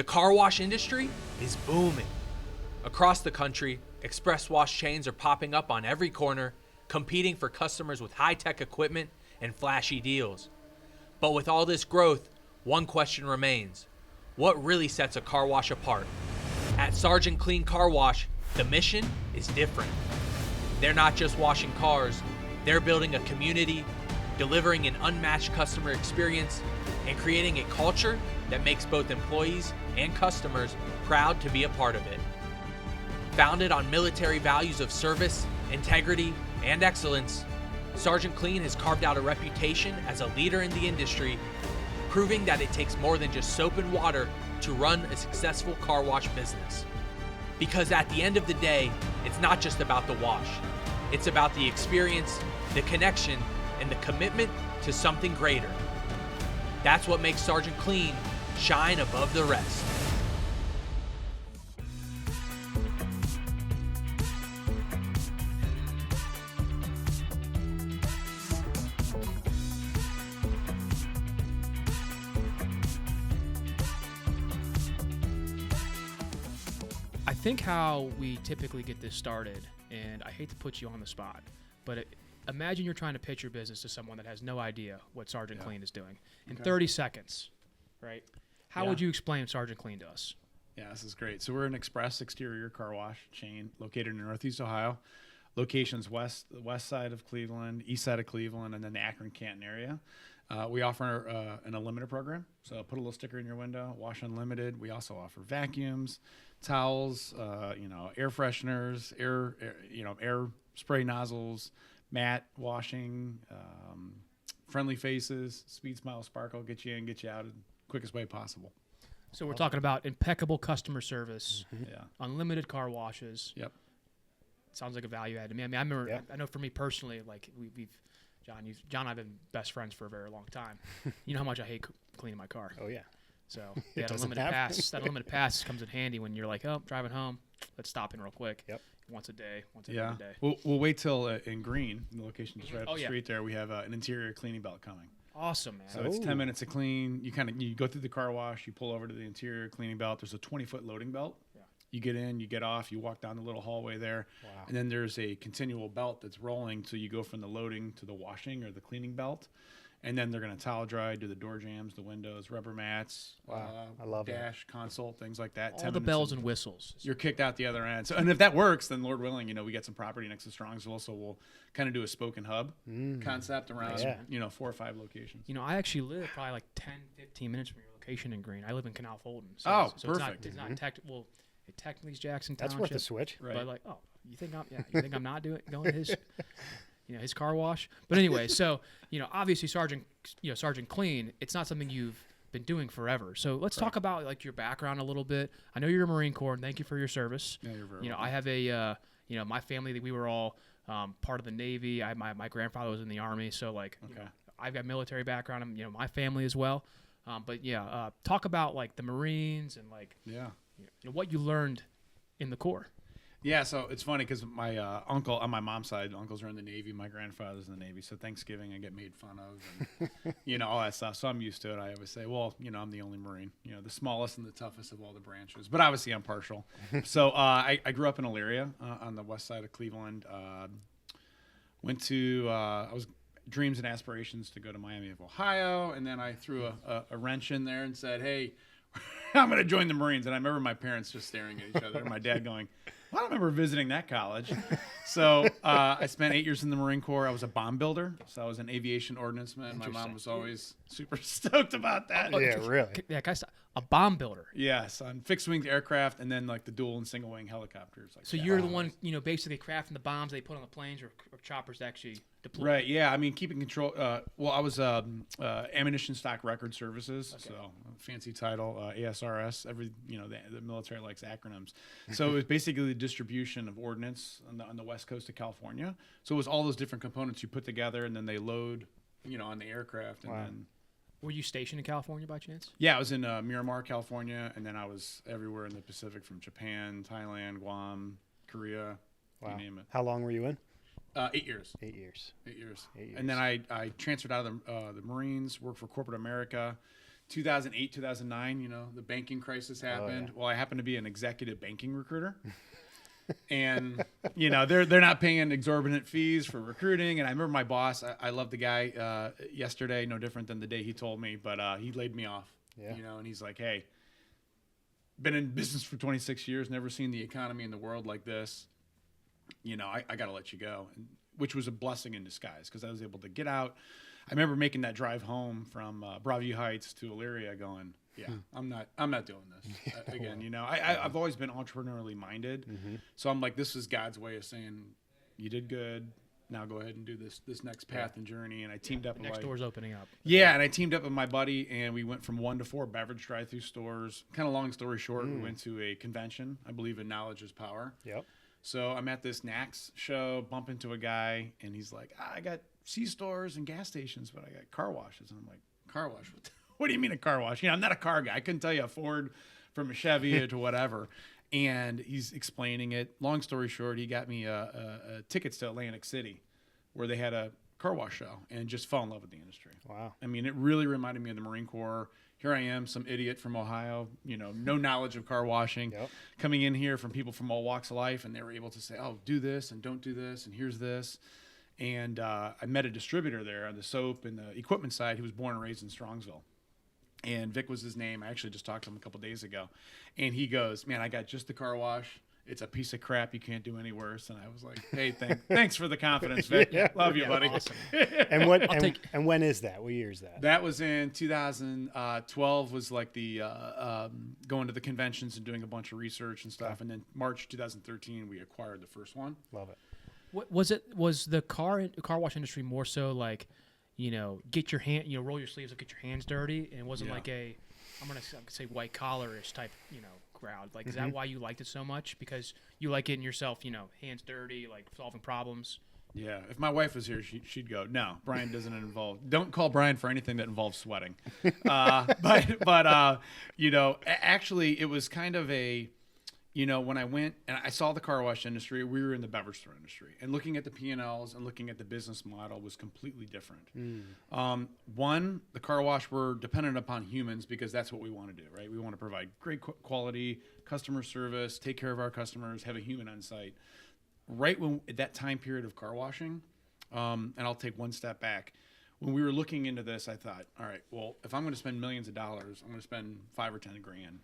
The car wash industry is booming. Across the country, express wash chains are popping up on every corner, competing for customers with high-tech equipment and flashy deals. But with all this growth, one question remains. What really sets a car wash apart? At Sergeant Clean Car Wash, the mission is different. They're not just washing cars, they're building a community, delivering an unmatched customer experience, and creating a culture that makes both employees and customers proud to be a part of it. Founded on military values of service, integrity, and excellence, Sergeant Clean has carved out a reputation as a leader in the industry, proving that it takes more than just soap and water to run a successful car wash business. Because at the end of the day, it's not just about the wash. It's about the experience, the connection, and the commitment to something greater. That's what makes Sergeant Clean shine above the rest. I think how we typically get this started, and I hate to put you on the spot, but imagine you're trying to pitch your business to someone that has no idea what Sergeant Clean is doing. In 30 seconds, right? How would you explain Sergeant Clean to us? Yeah, this is great. So we're an express exterior car wash chain located in Northeast Ohio. Locations west side of Cleveland, east side of Cleveland, and then the Akron-Canton area. We offer an unlimited program. So put a little sticker in your window, wash unlimited. We also offer vacuums, towels, air fresheners, air spray nozzles, matte washing, friendly faces, speed, smile, sparkle, get you in, get you out in the quickest way possible. So we're talking about impeccable customer service, unlimited car washes. Yep. Sounds like a value add to me. I mean, I remember, I know for me personally, like we've John and I have been best friends for a very long time. You know how much I hate cleaning my car. Oh, yeah. So that unlimited pass comes in handy when you're like, oh, driving home, let's stop in real quick. Yep. Once a day, every day. We'll wait till in Green, the location just right up the yeah. street there, we have an interior cleaning belt coming. Awesome, man. So it's 10 minutes to clean. You go through the car wash, you pull over to the interior cleaning belt. There's a 20-foot loading belt. Yeah. You get in, you get off, you walk down the little hallway there. Wow. And then there's a continual belt that's rolling, so you go from the loading to the washing or the cleaning belt. And then they're going to towel dry, do the door jams, the windows, rubber mats, I love dash, console, things like that. All the bells and whistles. You're kicked out the other end. So, and if that works, then Lord willing, we get some property next to Strongsville, so we'll kind of do a spoke and hub concept around, 4 or 5 locations. I actually live probably like 10, 15 minutes from your location in Green. I live in Canal Fulton. So perfect. It's not well, it technically is Jackson That's Township. worth a switch. Right. But like, you think I'm not going to his his car wash. But anyway, so, obviously Sergeant Clean, it's not something you've been doing forever. So let's talk about like your background a little bit. I know you're a Marine Corps, and thank you for your service. Yeah, you're very welcome. I have my family, we were all part of the Navy. My grandfather was in the Army, so like, I've got military background. I'm, my family as well. Talk about like the Marines and like, what you learned in the Corps. Yeah, so it's funny because my uncle on my mom's side, uncles are in the Navy. My grandfather's in the Navy, so Thanksgiving I get made fun of, and all that stuff. So I'm used to it. I always say, well, I'm the only Marine, the smallest and the toughest of all the branches. But obviously I'm partial. So I grew up in Elyria on the west side of Cleveland. Went to I was dreams and aspirations to go to Miami of Ohio, and then I threw a wrench in there and said, hey, I'm going to join the Marines. And I remember my parents just staring at each other, and my dad going, I don't remember visiting that college. So I spent 8 years in the Marine Corps. I was a bomb builder, so I was an aviation ordnanceman. My mom was always super stoked about that. Yeah, really. Yeah, guys, a bomb builder. Yes, on fixed-wing aircraft and then like the dual and single-wing helicopters. Like so you're the one, basically crafting the bombs they put on the planes or choppers to actually deploy. Right, yeah. I mean, keeping control. Well, I was ammunition stock record services, so fancy title, ASRS. The military likes acronyms. So it was basically the distribution of ordnance on the west coast of California. So it was all those different components you put together, and then they load, on the aircraft, and then. Were you stationed in California by chance? Yeah, I was in Miramar, California, and then I was everywhere in the Pacific, from Japan, Thailand, Guam, Korea, you name it. How long were you in? 8 years. 8 years. 8 years. And then I transferred out of the Marines, worked for corporate America, 2008, 2009, the banking crisis happened. yeah. Well, I happen to be an executive banking recruiter. And, they're not paying exorbitant fees for recruiting. And I remember my boss, I love the guy yesterday, no different than the day he told me, but he laid me off, Yeah. and he's like, hey, been in business for 26 years, never seen the economy in the world like this. I got to let you go, which was a blessing in disguise because I was able to get out. I remember making that drive home from Broadview Heights to Elyria going, yeah, I'm not doing this again. I've always been entrepreneurially minded. So I'm like, this is God's way of saying, you did good. Now go ahead and do this next path and journey. And I teamed up. Next door's opening up. Yeah, and I teamed up with my buddy, and we went from 1 to 4 beverage drive-through stores. Kind of long story short, we went to a convention. I believe in knowledge is power. Yep. So I'm at this NACS show, bump into a guy, and he's like, I got C-stores and gas stations, but I got car washes. And I'm like, car wash? What do you mean a car wash? I'm not a car guy. I couldn't tell you a Ford from a Chevy to whatever. And he's explaining it. Long story short, he got me tickets to Atlantic City where they had a car wash show and just fell in love with the industry. Wow. I mean, it really reminded me of the Marine Corps. Here I am, some idiot from Ohio, no knowledge of car washing, coming in here from people from all walks of life, and they were able to say, oh, do this and don't do this, and here's this. And I met a distributor there on the soap and the equipment side. He was born and raised in Strongsville. And Vic was his name. I actually just talked to him a couple of days ago. And he goes, man, I got just the car wash. It's a piece of crap. You can't do any worse. And I was like, hey, thanks for the confidence, Vic. Love you, buddy. Awesome. And and when is that? What year is that? That was in 2012 was like the going to the conventions and doing a bunch of research and stuff. And then March 2013, we acquired the first one. Love it. What was the car wash industry more so like, get your hand, roll your sleeves up, get your hands dirty, and it wasn't like I'm gonna say white collar-ish type, crowd. Like, is that why you liked it so much? Because you like getting yourself, hands dirty, like solving problems. Yeah, if my wife was here, she'd go, no, Brian doesn't involve. Don't call Brian for anything that involves sweating. But actually, it was kind of a. When I went and I saw the car wash industry, we were in the beverage store industry, and looking at the P&Ls and looking at the business model was completely different. One, the car wash were dependent upon humans because that's what we want to do, right? We want to provide great quality customer service, take care of our customers, have a human on site. Right when at that time period of car washing, and I'll take one step back. When we were looking into this, I thought, all right, well, if I'm going to spend millions of dollars, I'm going to spend $5 or $10 grand.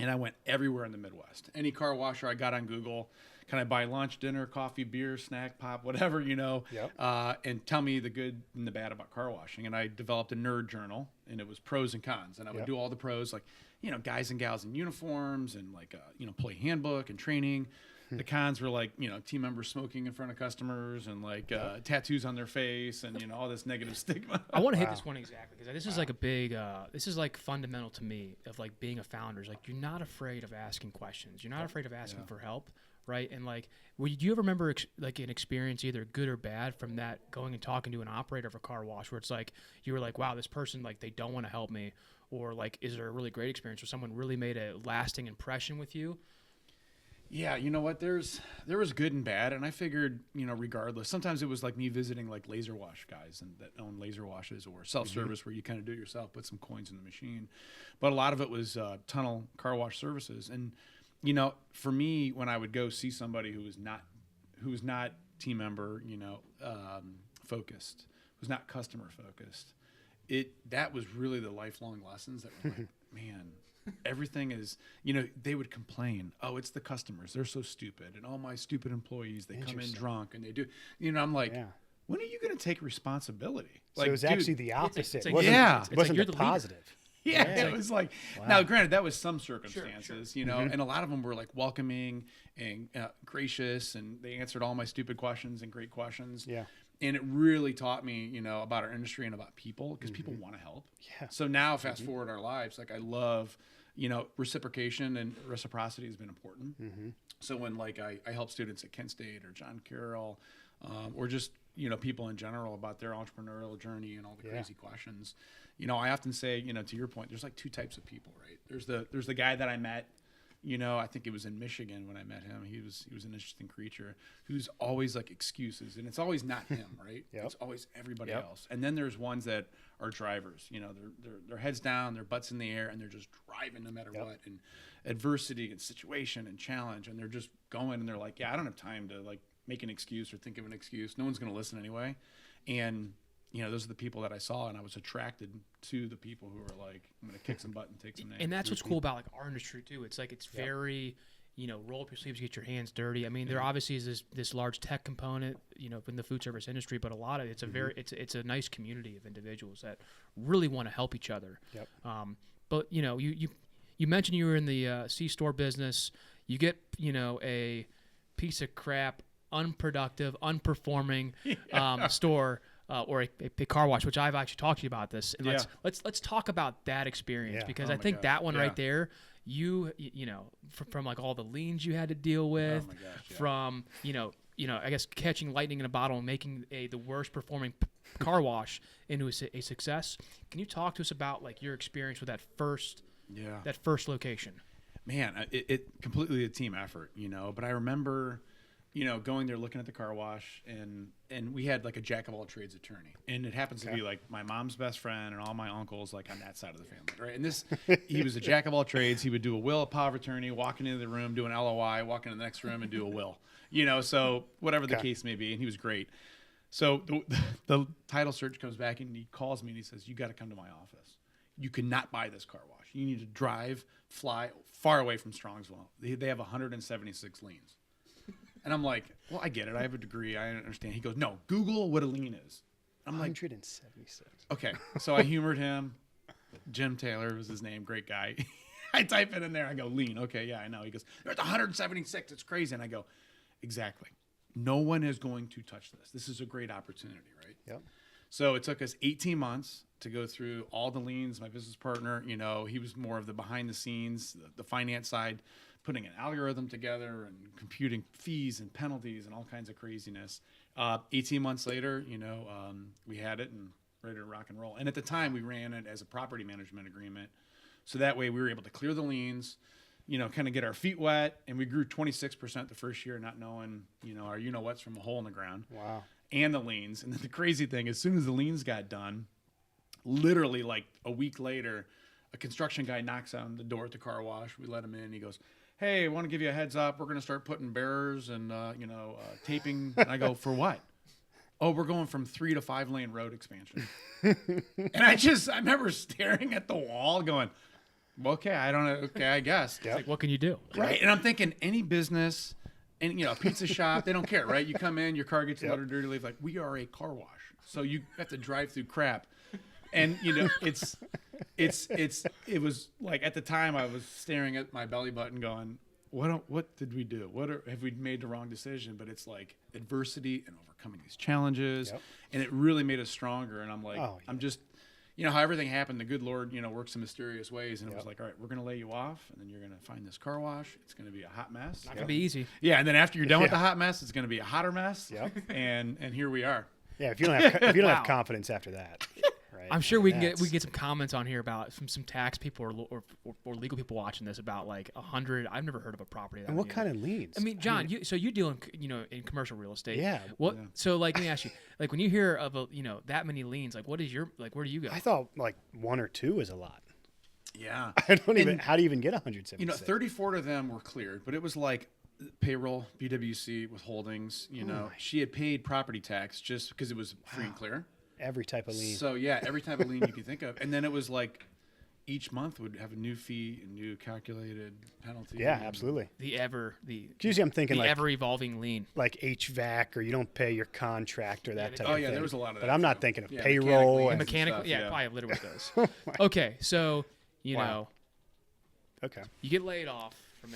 And I went everywhere in the Midwest. Any car washer I got on Google, can I buy lunch, dinner, coffee, beer, snack, pop, whatever, and tell me the good and the bad about car washing. And I developed a nerd journal, and it was pros and cons. And I would do all the pros, like, guys and gals in uniforms and like, employee handbook and training. The cons were like, team members smoking in front of customers and like tattoos on their face and, all this negative stigma. I want to hit this one exactly because this is like a big, this is like fundamental to me of like being a founder. Is like you're not afraid of asking questions. You're not afraid of asking for help, right? And like, do you ever remember like an experience, either good or bad, from that going and talking to an operator of a car wash where it's like you were like, wow, this person like they don't want to help me, or like, is there a really great experience where someone really made a lasting impression with you? Yeah, you know what? There was good and bad, and I figured, regardless. Sometimes it was like me visiting like laser wash guys and that own laser washes or self-service where you kind of do it yourself, put some coins in the machine. But a lot of it was tunnel car wash services, and for me, when I would go see somebody who was not team member, focused, who's not customer focused, that was really the lifelong lessons that were like, man. Everything is, they would complain. Oh, it's the customers. They're so stupid. And all my stupid employees, they come in drunk and they do, I'm like, when are you going to take responsibility? So it was actually the opposite. It wasn't you're the the positive. Yeah, it was like, now granted, that was some circumstances, and a lot of them were like welcoming and gracious, and they answered all my stupid questions and great questions. Yeah. And it really taught me, about our industry and about people, because people want to help. Yeah. So now, fast forward our lives, like I love, reciprocation and reciprocity has been important. So when like I help students at Kent State or John Carroll, or just people in general about their entrepreneurial journey and all the crazy questions, I often say, to your point, there's like two types of people, right? There's the guy that I met I think it was in Michigan when I met him. He was an interesting creature who's always like excuses, and it's always not him, right? Yep. It's always everybody else. And then there's ones that are drivers. Their heads down, their butts in the air, and they're just driving no matter what, and adversity and situation and challenge, and they're just going, and they're like, yeah, I don't have time to like make an excuse or think of an excuse. No one's going to listen anyway. And those are the people that I saw, and I was attracted to the people who were like, I'm going to kick some butt and take some names. And that's what's cool about like our industry too. It's like it's very, roll up your sleeves, get your hands dirty. I mean, there obviously is this large tech component, in the food service industry, but a lot of it's a very it's a nice community of individuals that really want to help each other. Yep. But you mentioned you were in the C-store business. You get a piece of crap, unproductive, unperforming store. Or a car wash, which I've actually talked to you about this. And let's talk about that experience because I think that one right there, from like all the liens you had to deal with, from I guess catching lightning in a bottle and making the worst performing car wash into a success. Can you talk to us about like your experience with that first location? Man, it completely a team effort, But I remember, going there, looking at the car wash, and we had like a jack of all trades attorney, and it happens to be like my mom's best friend and all my uncles, like on that side of the family, right? And he was a jack of all trades. He would do a will of power of attorney, walk into the room, do an LOI, walk into the next room, and do a will, so whatever the case may be, and he was great. So the title search comes back, and he calls me and he says, "You got to come to my office. You cannot buy this car wash. You need to fly far away from Strongsville. They have 176 liens." And I'm like, well, I get it. I have a degree. I understand. He goes, no, Google what a lien is. I'm like, 176. Okay. So I humored him. Jim Taylor was his name. Great guy. I type it in there. I go, lien. Okay, yeah, I know. He goes, there's 176. It's crazy. And I go, exactly. No one is going to touch this. This is a great opportunity, right? Yep. So it took us 18 months to go through all the liens. My business partner, he was more of the behind the scenes, the finance side, putting an algorithm together and computing fees and penalties and all kinds of craziness. 18 months later, we had it and ready to rock and roll. And at the time, we ran it as a property management agreement. So that way we were able to clear the liens, kind of get our feet wet. And we grew 26% the first year, not knowing, our what's from a hole in the ground. Wow. And the liens. And then the crazy thing, as soon as the liens got done, literally like a week later, a construction guy knocks on the door at the car wash. We let him in. He goes, hey, I want to give you a heads up. We're going to start putting barriers and, taping. And I go, for what? Oh, we're going from 3 to 5 lane road expansion. And I remember staring at the wall going, okay, I don't know. Okay, I guess. Yep. Like, what can you do? Right. And I'm thinking any business and, a pizza shop, they don't care, right? You come in, your car gets a little dirty, leave. Like, we are a car wash. So you have to drive through crap. And, it was like at the time I was staring at my belly button going, what did we do? Have we made the wrong decision? But it's like adversity and overcoming these challenges. Yep. And it really made us stronger. And I'm like, I'm just, how everything happened, the good Lord, works in mysterious ways. And it was like, all right, we're going to lay you off. And then you're going to find this car wash. It's going to be a hot mess. Not going to be easy. Yeah. And then after you're done with the hot mess, it's going to be a hotter mess. Yep. And here we are. Yeah. If you don't have confidence after that. Right? I'm sure we can get some comments on here about some tax people or legal people watching this about like 100. I've never heard of a property. And what kind of liens? I mean, John, you deal in commercial real estate. Yeah. So like, let me ask you, like when you hear of that many liens, like what is where do you go? I thought like 1 or 2 is a lot. Yeah. I don't even. How do you even get 176? 34 of them were cleared, but it was like payroll, BWC withholdings. She had paid property tax just because it was free and clear. Every type of lien. So yeah, every type of lien you can think of, and then it was each month would have a new fee, a new calculated penalty. Yeah, absolutely. Usually I'm thinking ever evolving lien, like HVAC, or you don't pay your contract or that type of thing. Oh yeah, there was a lot of that. But I'm not thinking of payroll and mechanical. Stuff, probably literally those. Okay, so okay, you get laid off from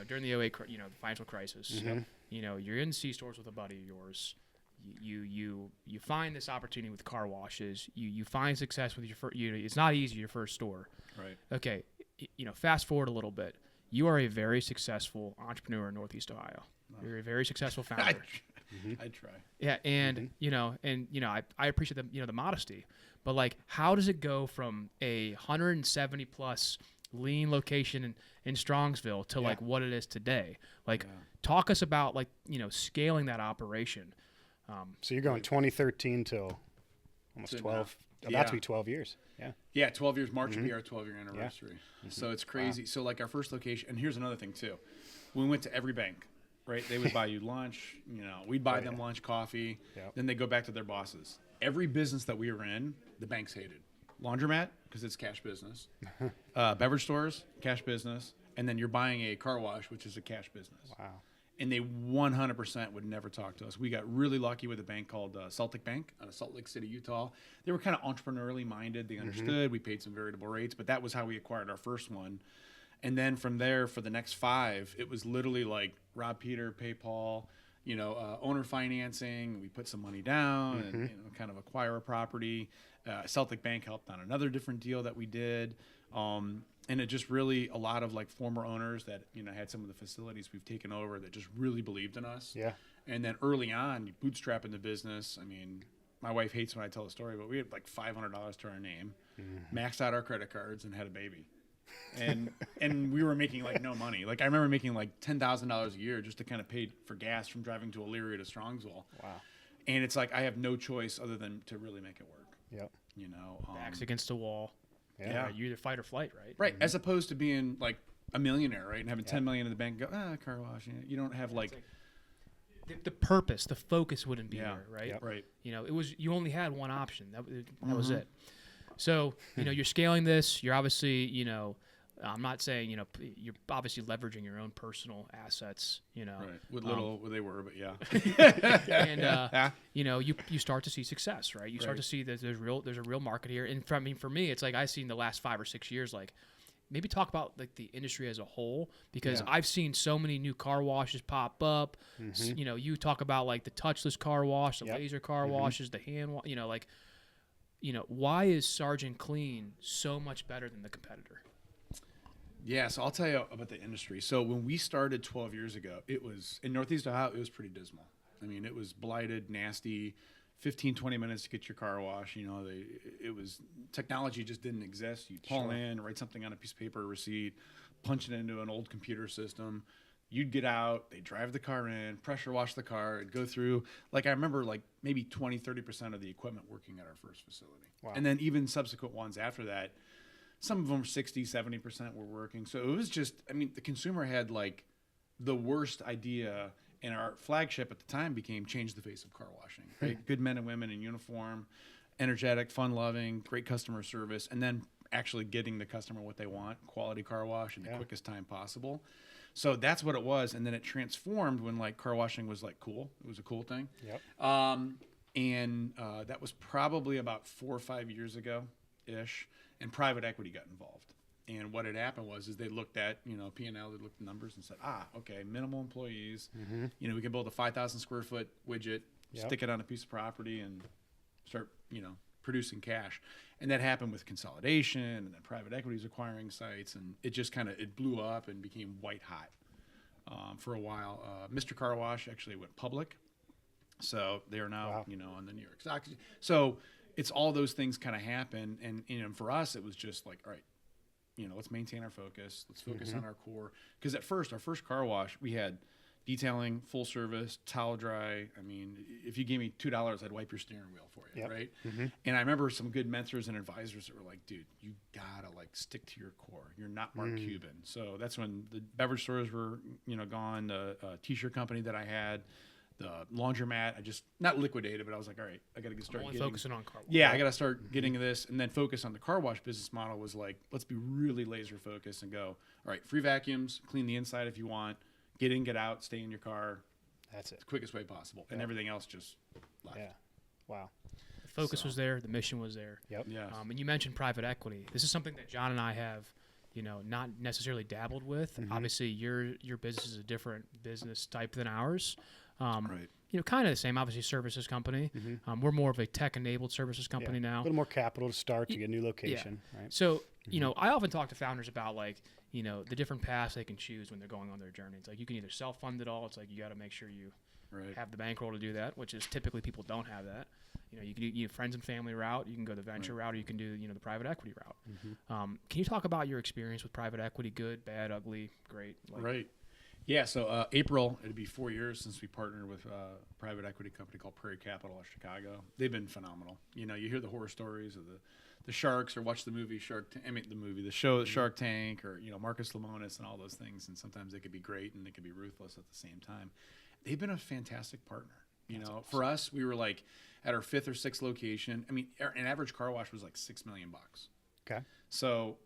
during the 08 the financial crisis. Mm-hmm. You're in C-stores with a buddy of yours. You find this opportunity with car washes. You find success with your first. It's not easy, your first store. Right. Okay. Fast forward a little bit. You are a very successful entrepreneur in Northeast Ohio. Oh. You're a very successful founder. I try. Yeah, and I appreciate the modesty, but like, how does it go from a 170 plus lean location in Strongsville to like what it is today. Like, talk us about like, scaling that operation. So you're going 2013 till almost 12, about to be 12 years. Yeah. Yeah, 12 years. March will be our 12-year anniversary. So it's crazy. Wow. So like our first location, and here's another thing too. We went to every bank, right? They would buy you lunch, we'd buy them lunch, coffee. Yep. Then they go back to their bosses. Every business that we were in, the banks hated. Laundromat, because it's cash business. Beverage stores, cash business. And then you're buying a car wash, which is a cash business. Wow. And they 100% would never talk to us. We got really lucky with a bank called Celtic Bank out of Salt Lake City, Utah. They were kind of entrepreneurially minded. They understood. We paid some variable rates, but that was how we acquired our first one. And then from there, for the next 5, it was literally like rob Peter, pay Paul, owner financing. We put some money down and kind of acquire a property. Celtic Bank helped on another different deal that we did. And it just really, a lot of like former owners that, had some of the facilities we've taken over that just really believed in us. Yeah. And then early on, bootstrapping the business. I mean, my wife hates when I tell the story, but we had like $500 to our name, maxed out our credit cards, and had a baby. And we were making like no money. Like I remember making like $10,000 a year just to kind of pay for gas from driving to Elyria to Strongsville. Wow. And it's like I have no choice other than to really make it work. Yep. Backs against the wall. Yeah. You either fight or flight, right? Right. As opposed to being like a millionaire, right, and having 10 million in the bank. And go car wash. You don't have like the purpose, the focus wouldn't be there, right? Yep. Right. It was you only had one option. That was it. So you're scaling this. You're obviously I'm not saying you're obviously leveraging your own personal assets. Right. With little they were, but yeah. And you start to see success, right? You start to see that there's a real market here. And for me, it's like I've seen the last 5 or 6 years, like maybe talk about like the industry as a whole, because I've seen so many new car washes pop up. You talk about like the touchless car wash, the laser car washes, the hand why is Sergeant Clean so much better than the competitor? Yeah, so I'll tell you about the industry. So when we started 12 years ago, it was in Northeast Ohio, it was pretty dismal. I mean, it was blighted, nasty, 15, 20 minutes to get your car wash. It was technology just didn't exist. You'd pull in, write something on a piece of paper, a receipt, punch it into an old computer system. You'd get out, they'd drive the car in, pressure wash the car, it'd go through. Like I remember like maybe 20, 30% of the equipment working at our first facility. Wow. And then even subsequent ones after that, some of them 60, 70% were working. So it was just, the consumer had like the worst idea, and our flagship at the time became change the face of car washing, right? Good men and women in uniform, energetic, fun-loving, great customer service, and then actually getting the customer what they want, quality car wash in the quickest time possible. So that's what it was. And then it transformed when like car washing was like cool. It was a cool thing. Yep. And that was probably about 4 or 5 years ago-ish. And private equity got involved. And what had happened was they looked at, P&L, they looked at the numbers and said, okay, minimal employees. We can build a 5,000 square foot widget, stick it on a piece of property and start, producing cash. And that happened with consolidation, and then private equity is acquiring sites, and it just it blew up and became white hot for a while. Mr. Car Wash actually went public. So they are now, on the New York Stock Exchange. So it's all those things kind of happen. And for us, it was just like, all right, let's maintain our focus. Let's focus on our core. Because at first, our first car wash, we had detailing, full service, towel dry. If you gave me $2, I'd wipe your steering wheel for you, right? And I remember some good mentors and advisors that were like, dude, you gotta stick to your core. You're not Mark Cuban. So that's when the beverage stores were, gone. The t-shirt company that I had, the laundromat, I just not liquidated, but I was like, all right, I got to start focusing on car wash. Yeah, I got to start getting this, and then focus on the car wash business model. Was like, let's be really laser focused and go, all right, free vacuums, clean the inside if you want, get in, get out, stay in your car. That's it. The quickest way possible, and everything else just left. Yeah, wow. The focus was there, the mission was there. Yep. Yeah. And you mentioned private equity. This is something that John and I have, not necessarily dabbled with. Obviously, your business is a different business type than ours. Right. Kind of the same, obviously, services company. We're more of a tech-enabled services company now. A little more capital to start to get a new location. Yeah. Right? So, I often talk to founders about, the different paths they can choose when they're going on their journey. It's like you can either self-fund it all. It's like you got to make sure you have the bankroll to do that, which is typically people don't have that. You can do friends and family route. You can go the venture route, or you can do the private equity route. Can you talk about your experience with private equity? Good, bad, ugly, great? Right. Yeah. So April, it'd be 4 years since we partnered with a private equity company called Prairie Capital of Chicago. They've been phenomenal. You hear the horror stories of the sharks, or watch the movie the show Shark Tank, or Marcus Lemonis and all those things. And sometimes they could be great and they could be ruthless at the same time. They've been a fantastic partner. Awesome. For us, we were like at our 5th or 6th location. I mean, an average car wash was like $6 million. Okay. So,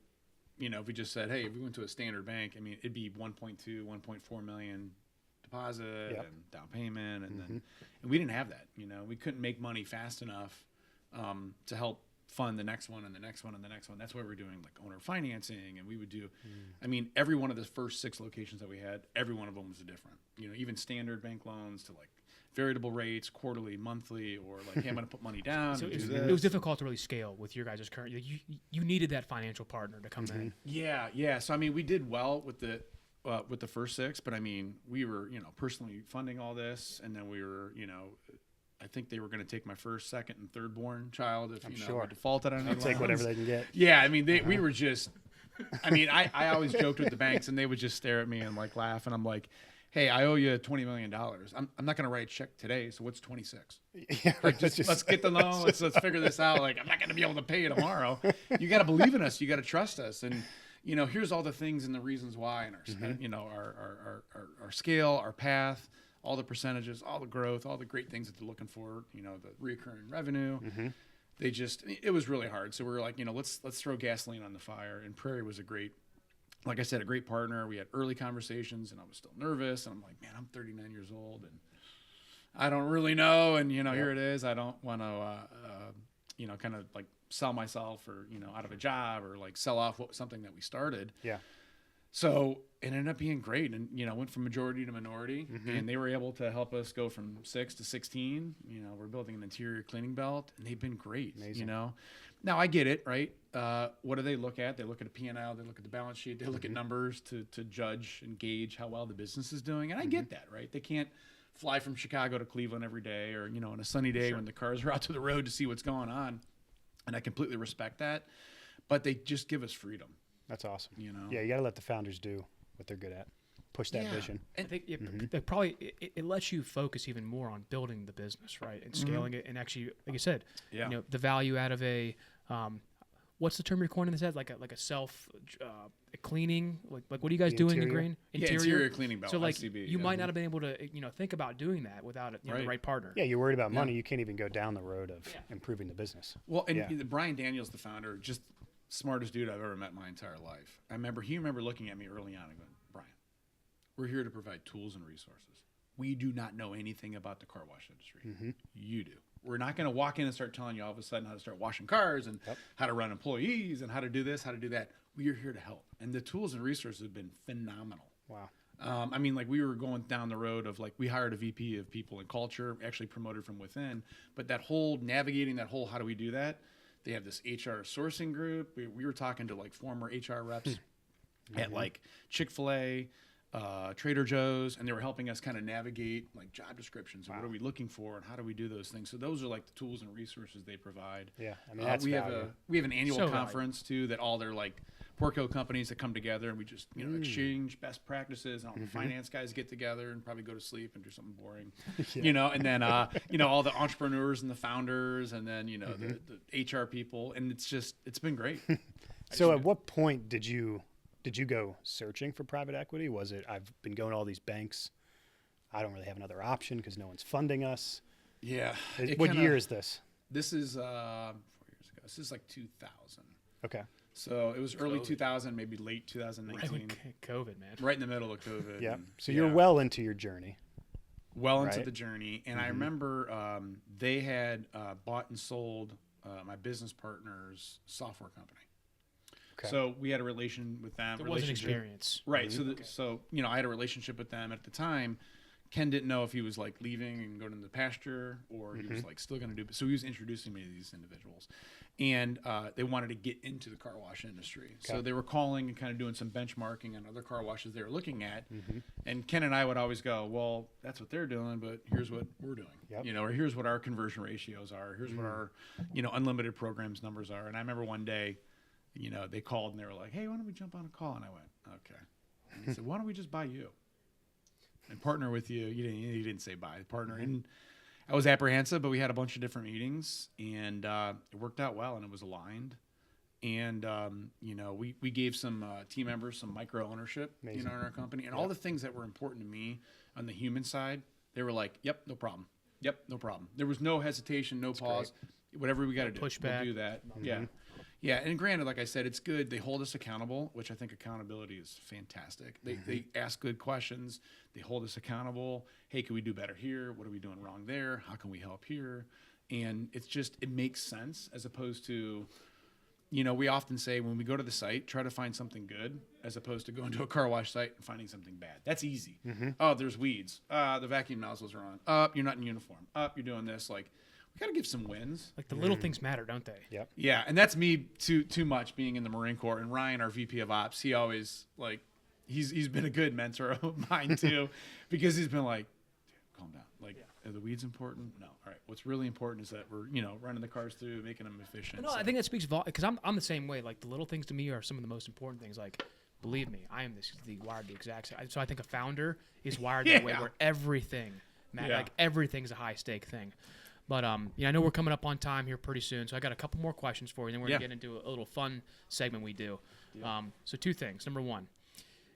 if we just said, hey, if we went to a standard bank, I mean, it'd be 1.2, 1.4 million deposit and down payment, and then we didn't have that. We couldn't make money fast enough to help fund the next one and the next one and the next one. That's why we're doing like owner financing, and we would do. I mean, every one of the first 6 locations that we had, every one of them was different. Even standard bank loans to like variable rates, quarterly, monthly, or like, hey, I'm going to put money down. So it was difficult to really scale with your guys' current. You needed that financial partner to come in. Yeah. So I mean, we did well with the first 6, but I mean, we were personally funding all this, and then we were I think they were going to take my first, second, and third born child if I defaulted on it. Take whatever they can get. Yeah, I mean, we were just. I mean, I always joked with the banks, and they would just stare at me and like laugh, and I'm like, hey, I owe you $20 million. I'm not going to write a check today, so what's 26? Yeah, like, let's get the loan. Let's figure this out. Like, I'm not going to be able to pay you tomorrow. You got to believe in us. You got to trust us. And here's all the things and the reasons why, and our scale, our path, all the percentages, all the growth, all the great things that they're looking for. The recurring revenue. It was really hard. So we were like, let's throw gasoline on the fire. And Prairie was a great partner. We had early conversations, and I was still nervous. And I'm like, man, I'm 39 years old, and I don't really know. And here it is. I don't want to, kind of like sell myself or out of a job, or like sell off something that we started. Yeah. So it ended up being great, and went from majority to minority, and they were able to help us go from 6 to 16. We're building an interior cleaning belt, and they've been great. Amazing. Now I get it, right? What do they look at? They look at a P&L, they look at the balance sheet, they look at numbers to judge and gauge how well the business is doing, and I get that, right? They can't fly from Chicago to Cleveland every day, or on a sunny day when the cars are out to the road to see what's going on, and I completely respect that. But they just give us freedom. That's awesome. Yeah, you got to let the founders do what they're good at. Push that vision. And I think it lets you focus even more on building the business, right, and scaling it, and actually, like you said, the value out of a what's the term you're coining this as? Like a self cleaning. Like what are you guys doing in green interior cleaning belt? So like ICB, you might not have been able to think about doing that without the right partner. Yeah, you're worried about money. You can't even go down the road of improving the business. Well, and Brian Daniels, the founder, just smartest dude I've ever met in my entire life. He remember looking at me early on and going, Brian, we're here to provide tools and resources. We do not know anything about the car wash industry. You do. We're not going to walk in and start telling you all of a sudden how to start washing cars and how to run employees and how to do this, how to do that. We are here to help. And the tools and resources have been phenomenal. Wow. I mean, like, we were going down the road of, like, we hired a VP of people and culture, actually promoted from within. But that whole navigating that whole how do we do that? They have this HR sourcing group. We were talking to like former HR reps at like Chick-fil-A, Trader Joe's, and they were helping us kind of navigate like job descriptions and what are we looking for and how do we do those things. So those are like the tools and resources they provide. Yeah, I mean that's we have an annual conference too that all their like Porco companies that come together and we just exchange best practices, and all the finance guys get together and probably go to sleep and do something boring, and then all the entrepreneurs and the founders, and then the HR people, and it's been great. So at what point did you go searching for private equity? Was it, I've been going to all these banks, I don't really have another option because no one's funding us? Yeah. What year is this? This is 4 years ago. This is like 2000. Okay. So it was early 2000, maybe late 2019. Right with COVID, man. Right in the middle of COVID. Yeah. So you're well into your journey. Well into the journey. And I remember they had bought and sold my business partner's software company. Okay. So we had a relation with them. There was an experience. Right. So I had a relationship with them at the time. Ken didn't know if he was like leaving and going to the pasture or he was like still going to do it. So he was introducing me to these individuals. and they wanted to get into the car wash industry. Okay. So they were calling and kind of doing some benchmarking on other car washes they were looking at. And Ken and I would always go, well, that's what they're doing, but here's what we're doing. Yep. You know, or here's what our conversion ratios are. Here's what our, you know, unlimited programs numbers are. And I remember one day, you know, they called and they were like, hey, why don't we jump on a call? And I went, okay. And he said, why don't we just buy you and partner with you? You didn't say buy, partner. And I was apprehensive, but we had a bunch of different meetings, and it worked out well, and it was aligned. And you know, we gave some team members some micro ownership, you know, in our company, and all the things that were important to me on the human side, they were like, "Yep, no problem. Yep, no problem." There was no hesitation, no pause. Whatever we got to do, pushback. we'll do that. Yeah. Yeah, and granted, like I said, it's good. They hold us accountable, which I think accountability is fantastic. They ask good questions. They hold us accountable. Hey, can we do better here? What are we doing wrong there? How can we help here? And it's just, it makes sense as opposed to, you know, we often say when we go to the site, try to find something good as opposed to going to a car wash site and finding something bad. That's easy. Oh, there's weeds. The vacuum nozzles are on. You're not in uniform. You're doing this. Like, we got to give some wins. Like the little things matter, don't they? Yep. Yeah, and that's me too much being in the Marine Corps. And Ryan, our VP of Ops, he always like he's been a good mentor of mine too, because he's been like, calm down. Like, are the weeds important? No. All right. What's really important is that we're running the cars through, making them efficient. No, I think that speaks because I'm the same way. Like the little things to me are some of the most important things. Like, believe me, I am wired the exact same. So I think a founder is wired that way, where everything, like everything's a high stake thing. But yeah, I know we're coming up on time here pretty soon, so I got a couple more questions for you. Then we're gonna get into a little fun segment we do. So two things. Number one,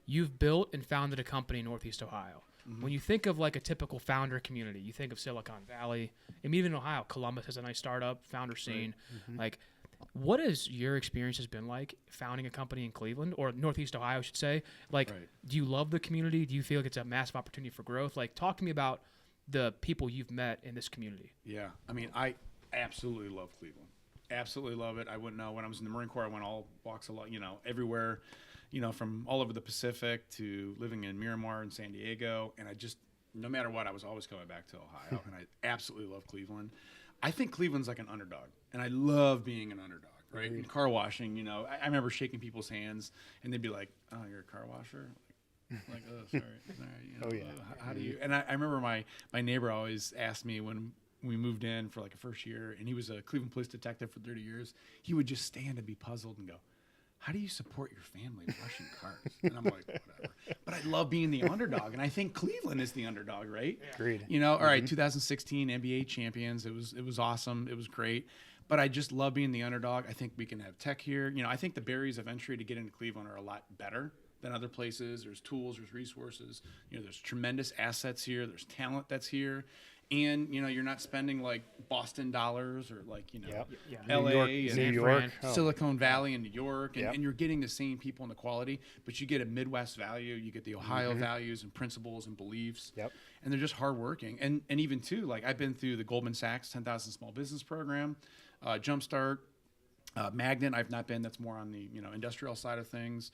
you've built and founded a company in Northeast Ohio. When you think of like a typical founder community, you think of Silicon Valley. I mean, even in Ohio, Columbus has a nice startup founder scene. Like, what has your experience been like founding a company in Cleveland or Northeast Ohio, I should say? Like, do you love the community? Do you feel like it's a massive opportunity for growth? Like, talk to me about the people you've met in this community. Yeah, I mean, I absolutely love Cleveland. Absolutely love it. I wouldn't know. When I was in the Marine Corps, I went all walks of life, everywhere, from all over the Pacific to living in Miramar and San Diego. And I just, no matter what, I was always coming back to Ohio. And I absolutely love Cleveland. I think Cleveland's like an underdog. And I love being an underdog, right? In car washing, I remember shaking people's hands and they'd be like, oh, you're a car washer? Like, oh, sorry. How do you? And I remember my neighbor always asked me when we moved in for like a first year, and he was a Cleveland police detective for 30 years. He would just stand and be puzzled and go, how do you support your family washing cars? And I'm like, whatever. But I love being the underdog, and I think Cleveland is the underdog, right? Yeah. Agreed. All right, 2016 NBA champions. It was awesome. It was great. But I just love being the underdog. I think we can have tech here. I think the barriers of entry to get into Cleveland are a lot better than other places. There's tools, there's resources, there's tremendous assets here, there's talent that's here. And, you're not spending like Boston dollars or like, LA and New York. Silicon Valley and New York. And you're getting the same people and the quality, but you get a Midwest value. You get the Ohio values and principles and beliefs. Yep. And they're just hardworking. And even too, like I've been through the Goldman Sachs 10,000 Small Business Program, Jumpstart, Magnet. I've not been, that's more on the, industrial side of things.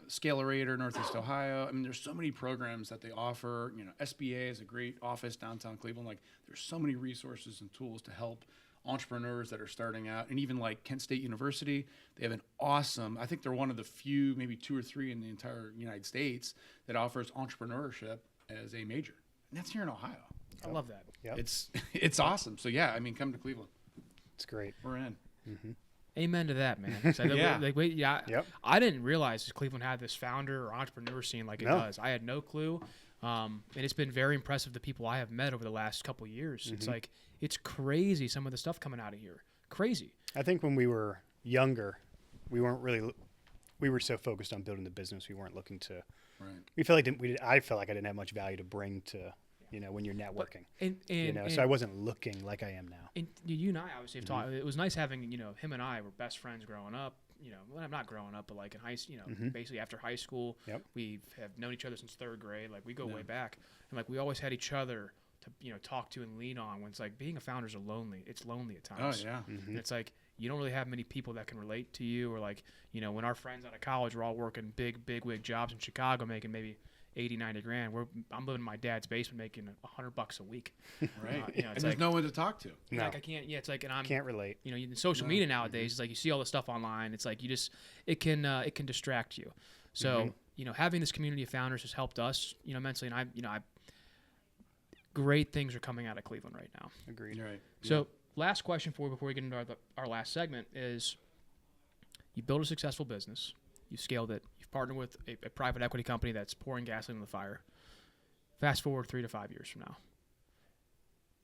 Scalerator, Northeast Ohio. I mean, there's so many programs that they offer. SBA is a great office downtown Cleveland. Like, there's so many resources and tools to help entrepreneurs that are starting out. And even like Kent State University, they have an awesome, I think they're one of the few, maybe 2 or 3 in the entire United States that offers entrepreneurship as a major. And that's here in Ohio. I love that. Yep. It's awesome. So yeah, I mean, come to Cleveland. It's great. We're in. Amen to that, man. So I didn't realize Cleveland had this founder or entrepreneur scene like it does. I had no clue. And it's been very impressive, the people I have met over the last couple of years. It's like, it's crazy, some of the stuff coming out of here. Crazy. I think when we were younger, we were so focused on building the business, we weren't looking to, we felt like I felt like I didn't have much value to bring to, when you're networking. So I wasn't looking like I am now. And you and I obviously have talked. It was nice having, him and I were best friends growing up. Well, I'm not growing up, but like in high, basically after high school, we have known each other since 3rd grade. Like we go way back, and like we always had each other to talk to and lean on. When it's like being a founder is it's lonely at times. Oh yeah. And it's like you don't really have many people that can relate to you, or like when our friends out of college were all working big wig jobs in Chicago, making maybe 80, 90 grand. I'm living in my dad's basement making $100 a week. Right. And there's no one to talk to. No. Like I can't. Yeah, it's like, and I'm Can't relate. Social media nowadays. It's like you see all the stuff online. It's like it can distract you. So having this community of founders has helped us immensely. And great things are coming out of Cleveland right now. Agreed. Right. So last question before we get into our last segment is: you built a successful business, you scaled it, you've partnered with a private equity company that's pouring gasoline on the fire. Fast forward 3 to 5 years from now,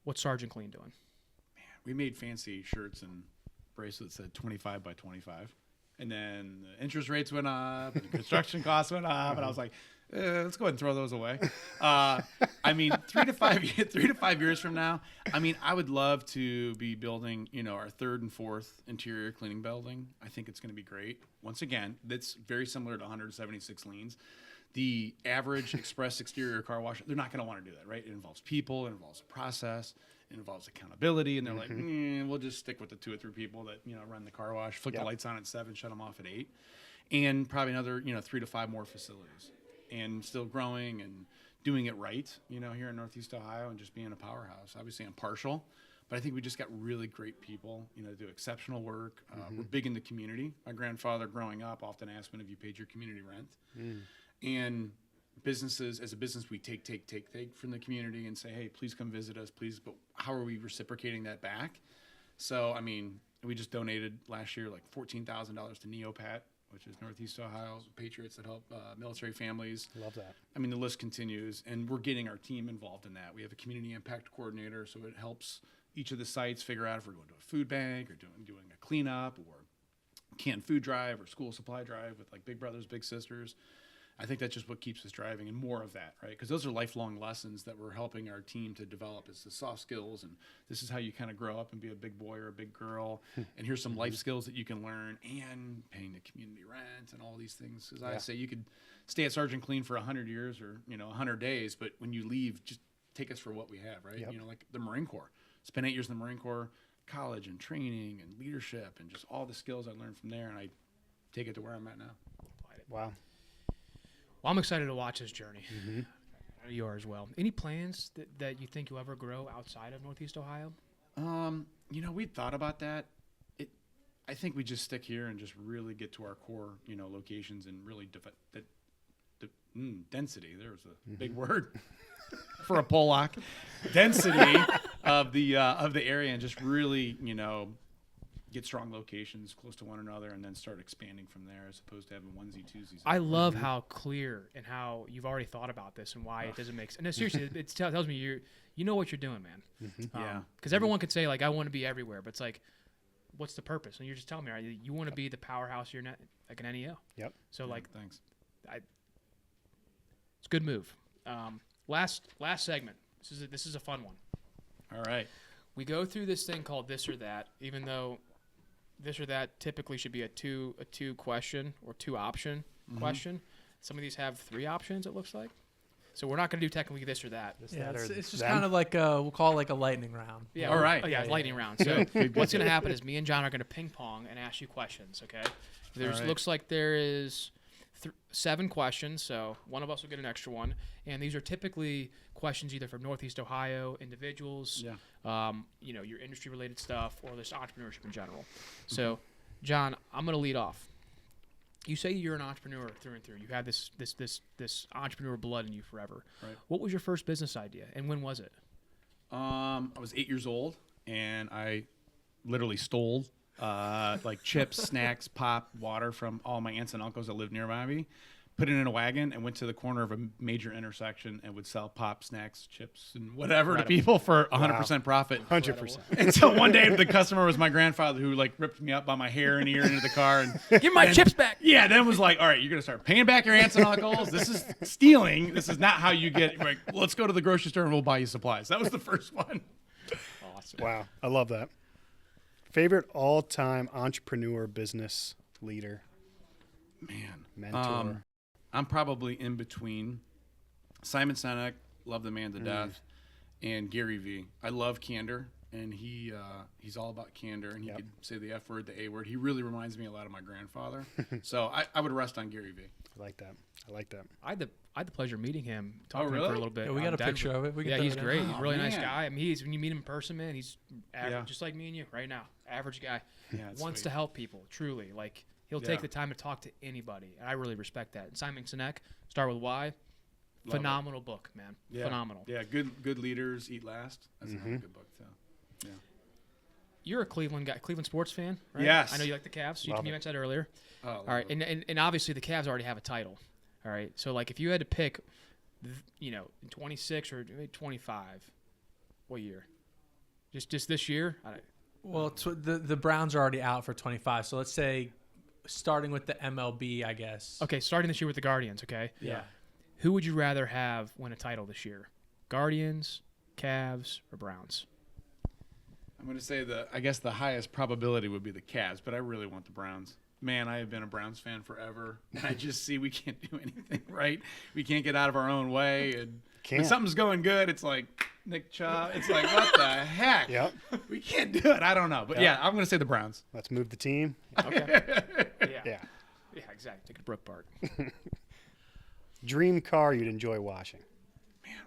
what's Sergeant Clean doing? We made fancy shirts and bracelets that said 25 by 25. And then the interest rates went up, and the construction costs went up, and I was like, let's go ahead and throw those away. 3 to 5 years from now, I would love to be building, our 3rd and 4th interior cleaning building. I think it's going to be great. Once again, that's very similar to 176 liens. The average express exterior car wash, they're not going to want to do that, right? It involves people, it involves a process, it involves accountability, and they're like, we'll just stick with the 2 or 3 people that run the car wash, flick the lights on at 7, shut them off at 8, and probably another 3 to 5 more facilities, and still growing and doing it right, here in Northeast Ohio, and just being a powerhouse. Obviously, I'm partial, but I think we just got really great people, do exceptional work. We're big in the community. My grandfather, growing up, often asked me if you paid your community rent. And businesses, as a business, we take from the community and say, hey, please come visit us, please. But how are we reciprocating that back? So, we just donated last year like $14,000 to Neopat, which is Northeast Ohio Patriots that help military families. Love that. The list continues, and we're getting our team involved in that. We have a community impact coordinator, so it helps each of the sites figure out if we're going to a food bank or doing a cleanup or canned food drive or school supply drive with like Big Brothers, Big Sisters. I think that's just what keeps us driving, and more of that, right? Because those are lifelong lessons that we're helping our team to develop as the soft skills, and this is how you kind of grow up and be a big boy or a big girl, and here's some life skills that you can learn, and paying the community rent and all these things. As I say, you could stay at Sergeant Clean for 100 years or 100 days, but when you leave, just take us for what we have, right? Yep. Like the Marine Corps. Spent 8 years in the Marine Corps, college and training and leadership, and just all the skills I learned from there, and I take it to where I'm at now. Wow. Well, I'm excited to watch this journey. You are as well. Any plans that you think you'll ever grow outside of Northeast Ohio? We thought about that. I think we just stick here and just really get to our core, locations and really density. There was a big word for a Pollock. Density of the area, and just really, get strong locations close to one another, and then start expanding from there, as opposed to having onesie twosies. I love how clear and how you've already thought about this and why it doesn't make sense. No, seriously, it tells me you know what you're doing, man. Because everyone could say like, I want to be everywhere, but it's like, what's the purpose? And you're just telling me, right? You want to be the powerhouse you're not, like an NEO. Yep. So like, thanks. It's a good move. Last segment. This is a fun one. All right. We go through this thing called this or that, even though this or that typically should be a two question or 2 option question. Some of these have 3 options, it looks like. So we're not going to do technically this or that. It's just kind of like we'll call it like a lightning round. Yeah. All right. Lightning round. So what's going to happen is me and John are going to ping pong and ask you questions. Okay. Looks like there is 7 questions, so one of us will get an extra one. And these are typically questions either from Northeast Ohio individuals, your industry-related stuff, or just entrepreneurship in general. So, John, I'm going to lead off. You say you're an entrepreneur through and through. You have this entrepreneur blood in you forever. Right. What was your first business idea, and when was it? I was 8 years old, and I literally stole like chips, snacks, pop, water from all my aunts and uncles that lived nearby me, put it in a wagon, and went to the corner of a major intersection and would sell pop, snacks, chips, and whatever to people for 100% profit. 100%. And so one day the customer was my grandfather, who like ripped me up by my hair and ear into the car and give my chips back. Yeah, then was like, all right, you're gonna start paying back your aunts and uncles. This is stealing. This is not how you get. Like, let's go to the grocery store and we'll buy you supplies. That was the first one. Awesome. Wow, I love that. Favorite all-time entrepreneur, business leader, mentor. I'm probably in between Simon Sinek, love the man to death, and Gary Vee. I love candor. and he's all about candor, and he could say the F word, the A word. He really reminds me a lot of my grandfather. So I would rest on Gary V. I like that. I like that. I had the pleasure of meeting him, talking to him really? for a little bit. Yeah, we got a Denver. picture of it. We can throw he's it in. great. He's a really nice man. guy. I mean, when you meet him in person, man, he's average, just like me and you right now. Average guy. Yeah, it's Wants sweet. to help people, truly. Like, he'll take the time to talk to anybody, and I really respect that. And Simon Sinek, Start With Why, Love phenomenal book, man. Yeah. Phenomenal. Yeah, good leaders eat last. That's another good book too. Yeah. You're a Cleveland guy, Cleveland sports fan, right? Yes. I know you like the Cavs. You Love it. mentioned that earlier. Oh, All right, and obviously the Cavs already have a title. All right, so like if you had to pick, in 26 or maybe 25, what year? Just this year? Well, the Browns are already out for 25, so let's say starting with the MLB, I guess. Okay, starting this year with the Guardians. Okay. Yeah. Who would you rather have win a title this year? Guardians, Cavs, or Browns? I'm going to say I guess the highest probability would be the Cavs, but I really want the Browns. Man, I have been a Browns fan forever, and I just see we can't do anything right. We can't get out of our own way, and when something's going good, it's like Nick Chubb. It's like, what the heck? Yep. We can't do it. I don't know, but yeah, I'm going to say the Browns. Let's move the team. Okay. Yeah. Yeah, exactly. Take it to Brook Park. Dream car you'd enjoy washing.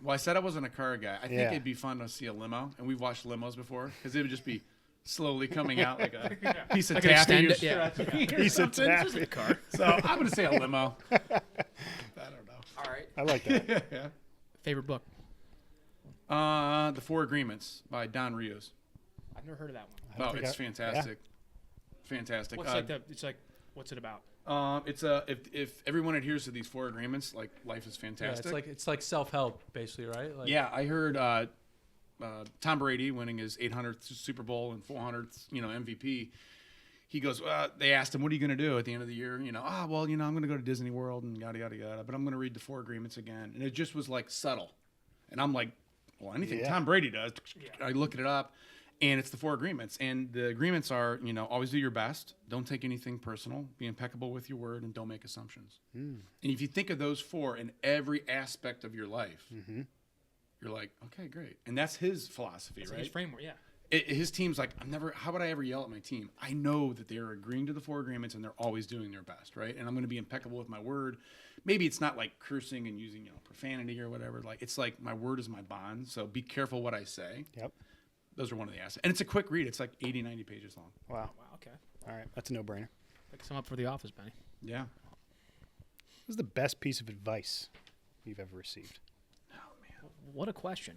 Well, I said I wasn't a car guy. I think Yeah. it'd be fun to see a limo, and we've watched limos before, because it would just be slowly coming out like a piece of Like an taffy. extended- You're yeah. stretching or Piece of something. taffy. Car. So I'm going to say a limo. I don't know. All right. I like that. Yeah. Favorite book? The Four Agreements by Don Rios. I've never heard of that one. Oh, think it's I- fantastic. Fantastic. What's it about? It's if everyone adheres to these four agreements, like life is Yeah, fantastic. it's like self-help, basically, right? Like, Yeah, I heard Tom Brady winning his 800th Super Bowl and 400th, MVP. He goes, they asked him, what are you going to do at the end of the year? I'm going to go to Disney World and yada, yada, yada. But I'm going to read the four agreements again. And it just was like subtle. And I'm like, well, anything Tom Brady does, I look it up. And it's the four agreements. And the agreements are, always do your best. Don't take anything personal. Be impeccable with your word and don't make assumptions. And if you think of those four in every aspect of your life, you're like, okay, great. And that's his philosophy, It's right? his framework, yeah. His team's like, how would I ever yell at my team? I know that they're agreeing to the four agreements and they're always doing their best, right? And I'm going to be impeccable with my word. Maybe it's not like cursing and using, profanity or whatever. Like, it's like my word is my bond. So be careful what I say. Yep. Those are one of the assets. And it's a quick read. It's like 80, 90 pages long. Wow. Wow, okay. All right. That's a no-brainer. Pick some up for the office, Benny. Yeah. What was the best piece of advice you've ever received? What a question.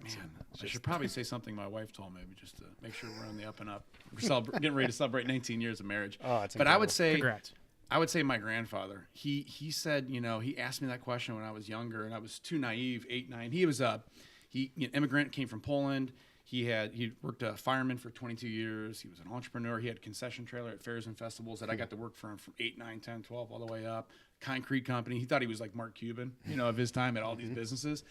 I should probably say something my wife told me, just to make sure we're on the up and up. We're getting ready to celebrate 19 years of marriage. Oh, that's But I would incredible. say, Congrats. I would say my grandfather. He said, he asked me that question when I was younger, and I was too naive, 8, 9. He was immigrant, came from Poland. He worked a fireman for 22 years. He was an entrepreneur. He had a concession trailer at fairs and festivals that I got to work for him from 8, 9, 10, 12, all the way up. Concrete company. He thought he was like Mark Cuban, of his time at all these businesses.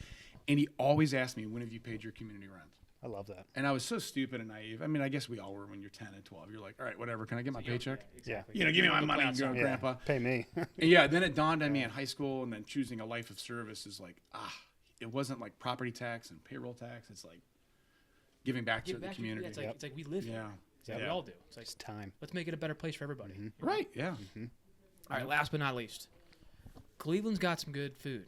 And he always asked me, when have you paid your community rent? I love that. And I was so stupid and naive. I mean, I guess we all were when you're 10 and 12. You're like, all right, whatever. Can I get my paycheck? Exactly. Give me my money, outside. Grandpa. Pay me. And yeah, then it dawned on me in high school, and then choosing a life of service is like, it wasn't like property tax and payroll tax. It's like giving back to the community. Yeah, it's like we live here. Yeah. We all do. It's like, It's time. let's make it a better place for everybody. Right, yeah. All right, last but not least, Cleveland's got some good food.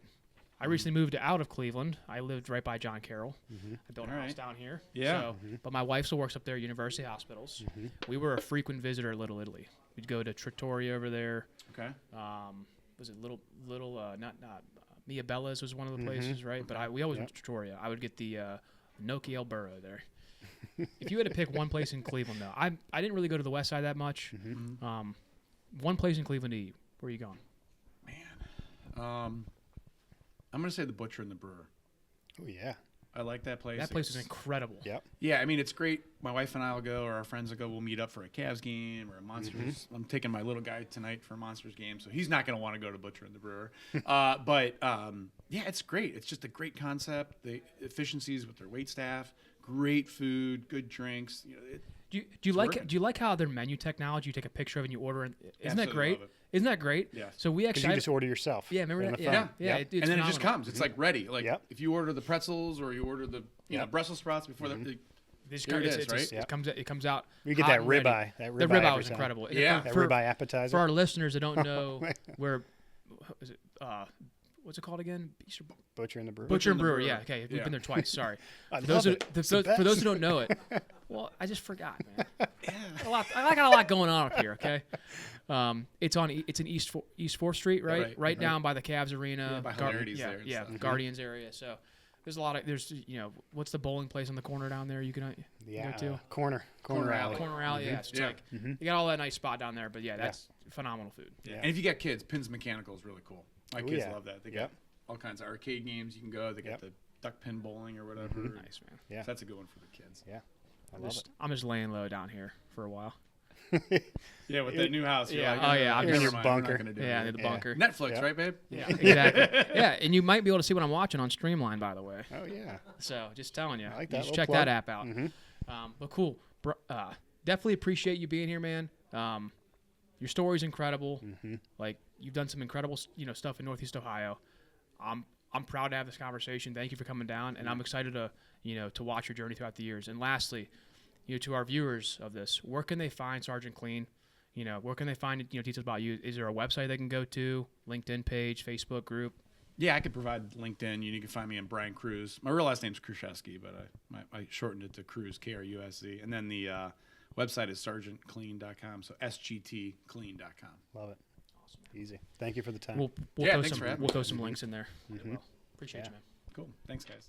I recently moved out of Cleveland. I lived right by John Carroll. I built a All house right. down here. Yeah. So, but my wife still works up there at University Hospitals. We were a frequent visitor at Little Italy. We'd go to Trattoria over there. Okay. Was it Little not Mia Bella's was one of the places, right? But we always went to Trattoria. I would get the gnocchi al burro there. If you had to pick one place in Cleveland, though, I didn't really go to the West Side that much. One place in Cleveland to eat. Where are you going? Man. I'm going to say the Butcher and the Brewer. Oh, yeah. I like that place. That place is incredible. Yep. Yeah, I mean, it's great. My wife and I will go, or our friends will go. We'll meet up for a Cavs game or a Monsters. I'm taking my little guy tonight for a Monsters game, so he's not going to want to go to Butcher and the Brewer. But yeah, it's great. It's just a great concept. The efficiencies with their wait staff, great food, good drinks. Do you like how their menu technology? You take a picture of it and you order it. Isn't that Absolutely great? love it. Isn't that great? Yes. So we Because actually you just order yourself. Yeah, remember on that? the Yeah. phone. Yeah, Yep. it's and then it just phenomenal. comes. It's like ready. Like Yep. if you order the pretzels or you order the Brussels sprouts before the This Here it it's, is, it's, right? it comes out. We get hot that and ready. ribeye. That The ribeye ribeye every was time. incredible. And Yeah. That for, ribeye appetizer. for our listeners that don't know, where is it? What's it called again? Butcher and the Brewer. Butcher and the Brewer. Brewer. Yeah. Okay, we've been there twice. Sorry. I For love those, who, it. It's the for those best. who don't know it, well, I just forgot, man. I got a lot going on up here. Okay, it's in East 4th Street, right? Right down by the Cavs arena. Yeah, by Hilarities there and stuff. Guardians area. So there's a lot of what's the bowling place on the corner down there? You can Yeah. go to Corner alley. corner alley. Yeah, so it's Yeah. like you got all that nice spot down there. But yeah, that's phenomenal food. Yeah. And if you got kids, Pins Mechanical is really cool. My Ooh, kids yeah. love that. They Yep. got all kinds of arcade games you can go. They got the duck pin bowling or whatever. Nice, man. Yeah. So that's a good one for the kids. Yeah. I love I'm just laying low down here for a while. Yeah, with that new house. You're Yeah. like, Oh, yeah, I'm never just- mind, we're not bunker. gonna do Yeah, it. in the bunker. Netflix, Yeah. right, babe? Yeah, exactly. Yeah, and you might be able to see what I'm watching on Streamline, by the way. it. Oh yeah. So just telling you, I like you that should little check plug. that app out. But cool. Definitely appreciate you being here, man. Your story's incredible. Like you've done some incredible, stuff in Northeast Ohio. I'm proud to have this conversation. Thank you for coming down, and I'm excited to, to watch your journey throughout the years. And lastly, to our viewers of this, where can they find Sergeant Clean? Where can they find details about you? Is there a website they can go to? LinkedIn page, Facebook group? Yeah, I could provide LinkedIn. You can find me in Brian Krusz. My real last name's Kruszewski, but I shortened it to Krusz, Krusc. And then the website is sergeantclean.com, so sgtclean.com. Love it. Awesome. Easy. Thank you for the time. We'll Yeah, throw thanks some for having we'll me. throw some links in there. Appreciate you, man. Cool. Thanks, guys.